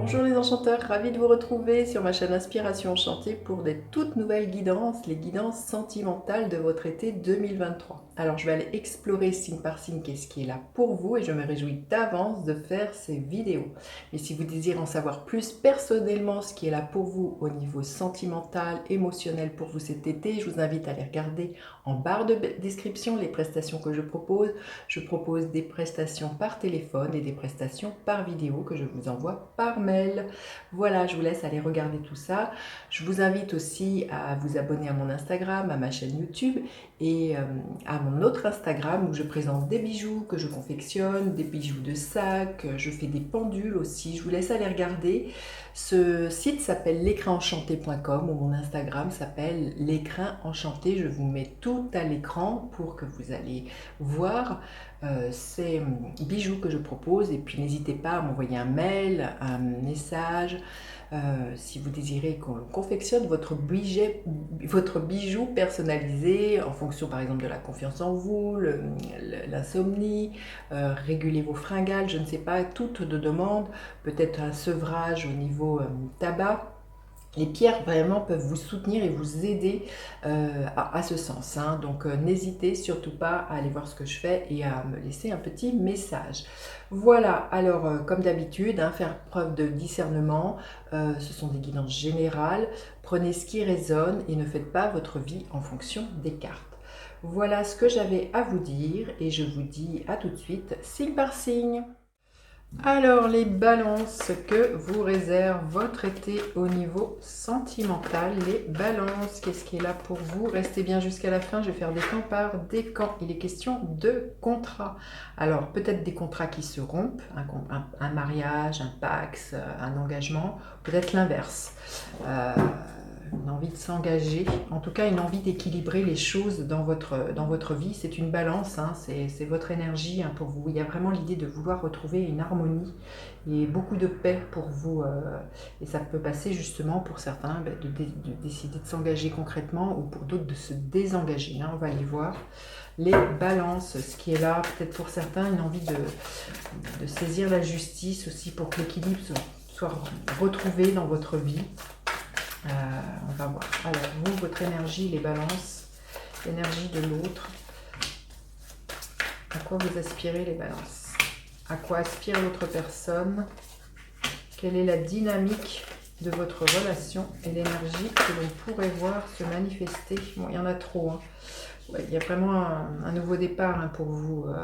Bonjour les enchanteurs, ravi de vous retrouver sur ma chaîne Inspiration Enchantée pour des toutes nouvelles guidances, les guidances sentimentales de votre été 2023. Alors je vais aller explorer signe par signe qu'est-ce qui est là pour vous et je me réjouis d'avance de faire ces vidéos. Mais si vous désirez en savoir plus personnellement ce qui est là pour vous au niveau sentimental, émotionnel pour vous cet été, je vous invite à aller regarder en barre de description les prestations que je propose. Je propose des prestations par téléphone et des prestations par vidéo que je vous envoie par mail. Voilà, je vous laisse aller regarder tout ça. Je vous invite aussi à vous abonner à mon Instagram, à ma chaîne YouTube et à mon autre Instagram où je présente des bijoux que je confectionne, des bijoux de sac, je fais des pendules aussi. Je vous laisse aller regarder. Ce site s'appelle l'écrinenchanté.com ou mon Instagram s'appelle l'écrin enchanté. Je vous mets tout à l'écran pour que vous allez voir ces bijoux que je propose et puis n'hésitez pas à m'envoyer un mail, un message si vous désirez qu'on confectionne votre bijou personnalisé en fonction par exemple de la confiance en vous, l'insomnie, réguler vos fringales, je ne sais pas, toutes de demande, peut-être un sevrage au niveau tabac. Les pierres vraiment peuvent vous soutenir et vous aider à ce sens. Hein. Donc n'hésitez surtout pas à aller voir ce que je fais et à me laisser un petit message. Voilà, alors comme d'habitude, hein, faire preuve de discernement, ce sont des guidances générales. Prenez ce qui résonne et ne faites pas votre vie en fonction des cartes. Voilà ce que j'avais à vous dire et je vous dis à tout de suite, signe par signe. Alors, les balances que vous réserve votre été au niveau sentimental. Les balances, qu'est-ce qui est là pour vous? Restez bien jusqu'à la fin, je vais faire des camps par des camps. Il est question de contrats. Alors, peut-être des contrats qui se rompent, un mariage, un pax, un engagement, peut-être l'inverse. Une envie de s'engager, en tout cas une envie d'équilibrer les choses dans votre vie. C'est une balance, hein, c'est votre énergie hein, pour vous. Il y a vraiment l'idée de vouloir retrouver une harmonie et beaucoup de paix pour vous. Et ça peut passer justement pour certains de décider de s'engager concrètement ou pour d'autres de se désengager. Hein, on va aller voir les balances, ce qui est là, peut-être pour certains, une envie de saisir la justice aussi pour que l'équilibre soit retrouvé dans votre vie. On va voir. Alors, vous, votre énergie, les balances, l'énergie de l'autre. À quoi vous aspirez, les balances? À quoi aspire l'autre personne? Quelle est la dynamique de votre relation et l'énergie que l'on pourrait voir se manifester? Bon, il y en a trop. Hein. Ouais, il y a vraiment un nouveau départ hein, pour vous. Ouais.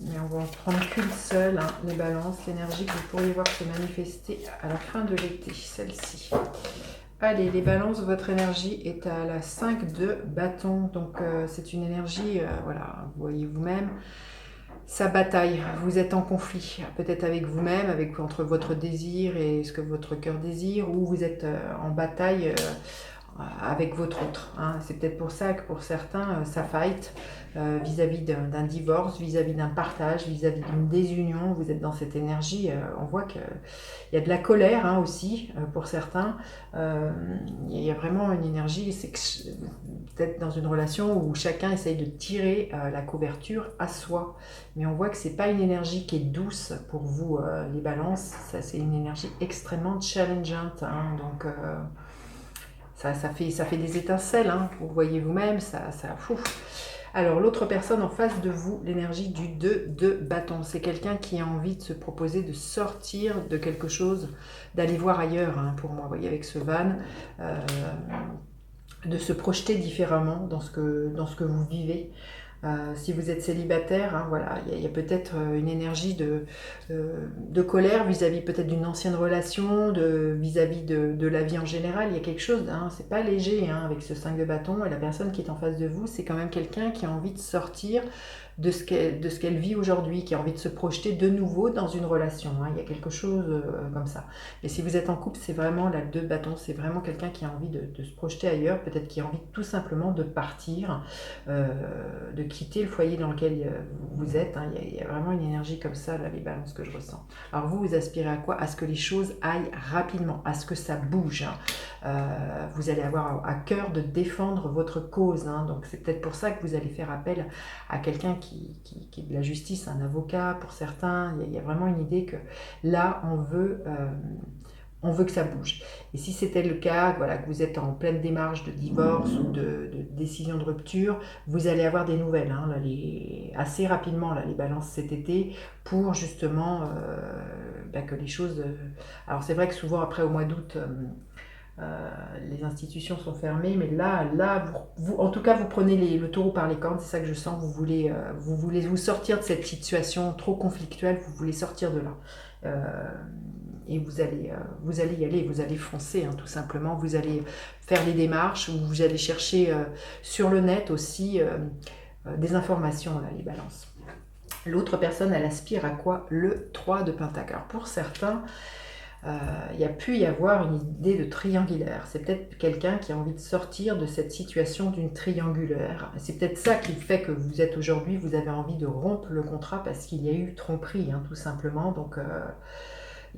Mais on va en prendre qu'une seule, hein, les balances, l'énergie que vous pourriez voir se manifester à la fin de l'été, celle-ci. Allez, les balances, votre énergie est à la 5 de bâton, donc c'est une énergie, voilà, vous voyez vous-même, ça bataille, vous êtes en conflit, peut-être avec vous-même, entre votre désir et ce que votre cœur désire, ou vous êtes en bataille avec votre autre. Hein. C'est peut-être pour ça que pour certains, ça fight vis-à-vis d'un divorce, vis-à-vis d'un partage, vis-à-vis d'une désunion. Vous êtes dans cette énergie. On voit qu'il y a de la colère hein, aussi pour certains. Il y a vraiment une énergie, c'est peut-être dans une relation où chacun essaye de tirer la couverture à soi. Mais on voit que c'est pas une énergie qui est douce pour vous, les balances. C'est une énergie extrêmement challengeante. Hein. Donc, ça fait des étincelles, hein, vous voyez vous-même, fou. Alors, l'autre personne en face de vous, l'énergie du 2 de bâton. C'est quelqu'un qui a envie de se proposer de sortir de quelque chose, d'aller voir ailleurs, hein, pour moi, vous voyez, avec ce van, de se projeter différemment dans ce que vous vivez. Si vous êtes célibataire, hein, voilà, il y a peut-être une énergie de colère vis-à-vis peut-être d'une ancienne relation, vis-à-vis de la vie en général. Il y a quelque chose, hein, c'est pas léger hein, avec ce 5 de bâton. Et la personne qui est en face de vous, c'est quand même quelqu'un qui a envie de sortir de ce qu'elle vit aujourd'hui, qui a envie de se projeter de nouveau dans une relation. Hein. Il y a quelque chose comme ça. Mais si vous êtes en couple, c'est vraiment la 2 bâtons, c'est vraiment quelqu'un qui a envie de se projeter ailleurs, peut-être qui a envie tout simplement de partir, de quitter le foyer dans lequel vous êtes. Hein. Il y a vraiment une énergie comme ça, là, les balances que je ressens. Alors vous aspirez à quoi? À ce que les choses aillent rapidement, à ce que ça bouge. Hein. vous allez avoir à cœur de défendre votre cause, hein. Donc c'est peut-être pour ça que vous allez faire appel à quelqu'un qui est de la justice, un avocat pour certains. Il y a vraiment une idée que là, on veut que ça bouge. Et si c'était le cas, voilà, que vous êtes en pleine démarche de divorce ou de décision de rupture, vous allez avoir des nouvelles, hein, là, assez rapidement, là, les balances cet été, pour justement que les choses... alors c'est vrai que souvent après au mois d'août, les institutions sont fermées, mais là en tout cas, vous prenez le taureau par les cornes, c'est ça que je sens, vous voulez vous sortir de cette situation trop conflictuelle, vous voulez sortir de là. Et vous allez y aller, vous allez foncer, hein, tout simplement, vous allez faire les démarches, ou vous allez chercher sur le net aussi des informations, là, les balances. L'autre personne, elle aspire à quoi? Le 3 de Pentacle. Alors pour certains, il y a pu y avoir une idée de triangulaire. C'est peut-être quelqu'un qui a envie de sortir de cette situation d'une triangulaire. C'est peut-être ça qui fait que vous êtes aujourd'hui, vous avez envie de rompre le contrat parce qu'il y a eu tromperie, hein, tout simplement. Donc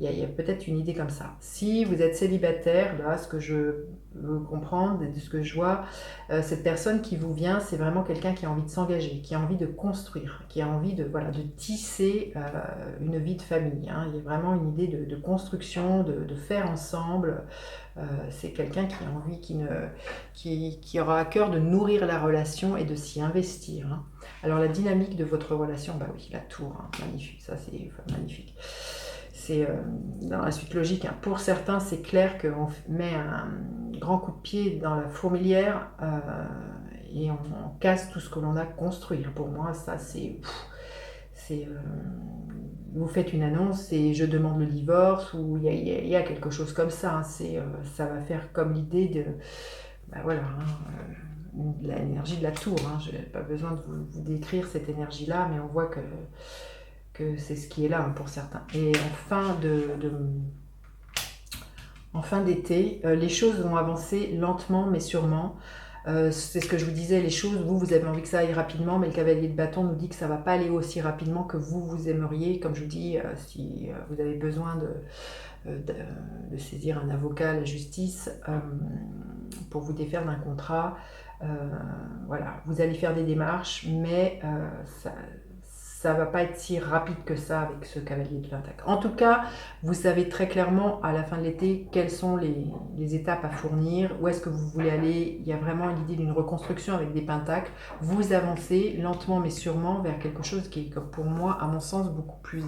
il y a peut-être une idée comme ça. Si vous êtes célibataire, là, ce que je veux comprendre, de ce que je vois, cette personne qui vous vient, c'est vraiment quelqu'un qui a envie de s'engager, qui a envie de construire, qui a envie de tisser une vie de famille, hein. Il y a vraiment une idée de construction, de faire ensemble. C'est quelqu'un qui a envie, qui aura à cœur de nourrir la relation et de s'y investir, hein. Alors la dynamique de votre relation, bah oui, la tour, hein, magnifique, ça c'est magnifique. C'est dans la suite logique, hein. Pour certains, c'est clair qu'on met un grand coup de pied dans la fourmilière et on casse tout ce que l'on a construit. Pour moi, ça, vous faites une annonce et je demande le divorce, ou il y a quelque chose comme ça, hein. Ça va faire comme l'idée de... voilà, hein, l'énergie de la tour, hein. Je n'ai pas besoin de vous décrire cette énergie-là, mais on voit que c'est ce qui est là, hein, pour certains. Et en fin d'été, les choses vont avancer lentement mais sûrement. C'est ce que je vous disais, les choses, vous avez envie que ça aille rapidement, mais le cavalier de bâton nous dit que ça ne va pas aller aussi rapidement que vous aimeriez. Comme je vous dis, si vous avez besoin de saisir un avocat, la justice, pour vous défaire d'un contrat, voilà, vous allez faire des démarches, mais ça va pas être si rapide que ça avec ce cavalier de Pentacle. En tout cas, vous savez très clairement à la fin de l'été quelles sont les étapes à fournir, où est-ce que vous voulez aller. Il y a vraiment l'idée d'une reconstruction avec des pentacles. Vous avancez lentement mais sûrement vers quelque chose qui est, pour moi, à mon sens, beaucoup plus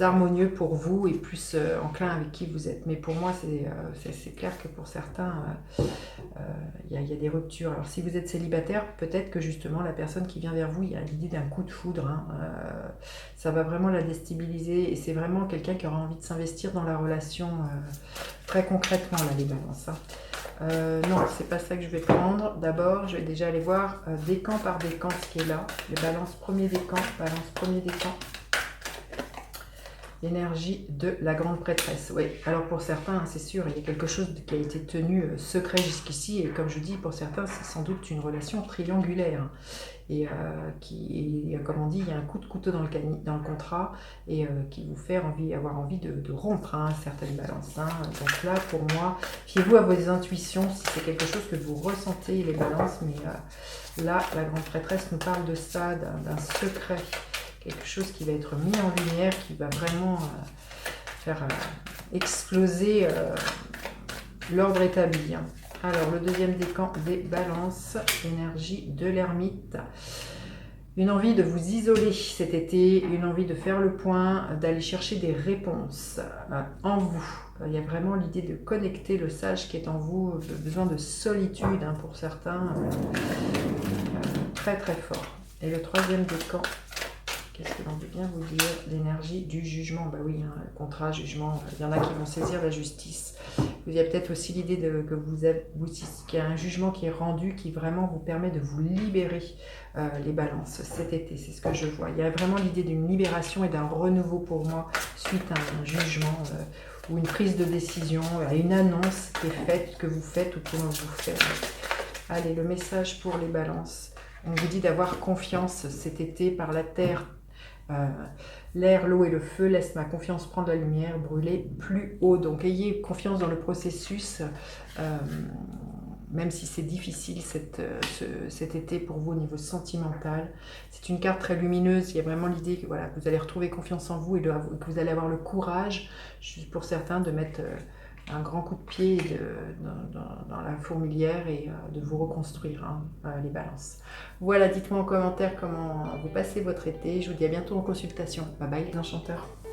harmonieux pour vous et plus enclin avec qui vous êtes. Mais pour moi, c'est clair que pour certains, il y a des ruptures. Alors si vous êtes célibataire, peut-être que justement la personne qui vient vers vous, il y a l'idée d'un coup de foudre, hein. Ça va vraiment la déstabiliser et c'est vraiment quelqu'un qui aura envie de s'investir dans la relation très concrètement, là, les balances, hein. Non, c'est pas ça que je vais prendre. D'abord, je vais déjà aller voir décan par décan ce qui est là. Les balances premier décan, balance premier décan. L'énergie de la grande prêtresse. Oui, alors pour certains, c'est sûr, il y a quelque chose qui a été tenu secret jusqu'ici, et comme je dis, pour certains, c'est sans doute une relation triangulaire, et comme on dit, il y a un coup de couteau dans le contrat, et qui vous fait avoir envie de rompre, hein, certaines balances, hein. Donc là, pour moi, fiez-vous à vos intuitions, si c'est quelque chose que vous ressentez, les balances, mais là, la grande prêtresse nous parle de ça, d'un secret, quelque chose qui va être mis en lumière, qui va vraiment faire exploser l'ordre établi, hein. Alors, le deuxième décan des balances, énergie de l'ermite. Une envie de vous isoler cet été, une envie de faire le point, d'aller chercher des réponses en vous. Il y a vraiment l'idée de connecter le sage qui est en vous, besoin de solitude, hein, pour certains, très très fort. Et le troisième décan, qu'est-ce que l'on veut bien vous dire? L'énergie du jugement. Bah oui, hein, contrat, jugement. Il y en a qui vont saisir la justice. Il y a peut-être aussi l'idée qu'il y a un jugement qui est rendu, qui vraiment vous permet de vous libérer, les balances, cet été. C'est ce que je vois. Il y a vraiment l'idée d'une libération et d'un renouveau pour moi, suite à un jugement ou une prise de décision, à une annonce qui est faite, que vous faites ou que l'on vous fait. Allez, le message pour les balances. On vous dit d'avoir confiance cet été par la terre. L'air, l'eau et le feu, laisse ma confiance prendre la lumière, brûler plus haut. Donc ayez confiance dans le processus, même si c'est difficile cet été pour vous au niveau sentimental. C'est une carte très lumineuse, il y a vraiment l'idée que, voilà, que vous allez retrouver confiance en vous et que vous allez avoir le courage, pour certains, de mettre un grand coup de pied dans la fourmilière et de vous reconstruire, hein, les balances. Voilà, dites-moi en commentaire comment vous passez votre été. Je vous dis à bientôt en consultation. Bye bye les enchanteurs.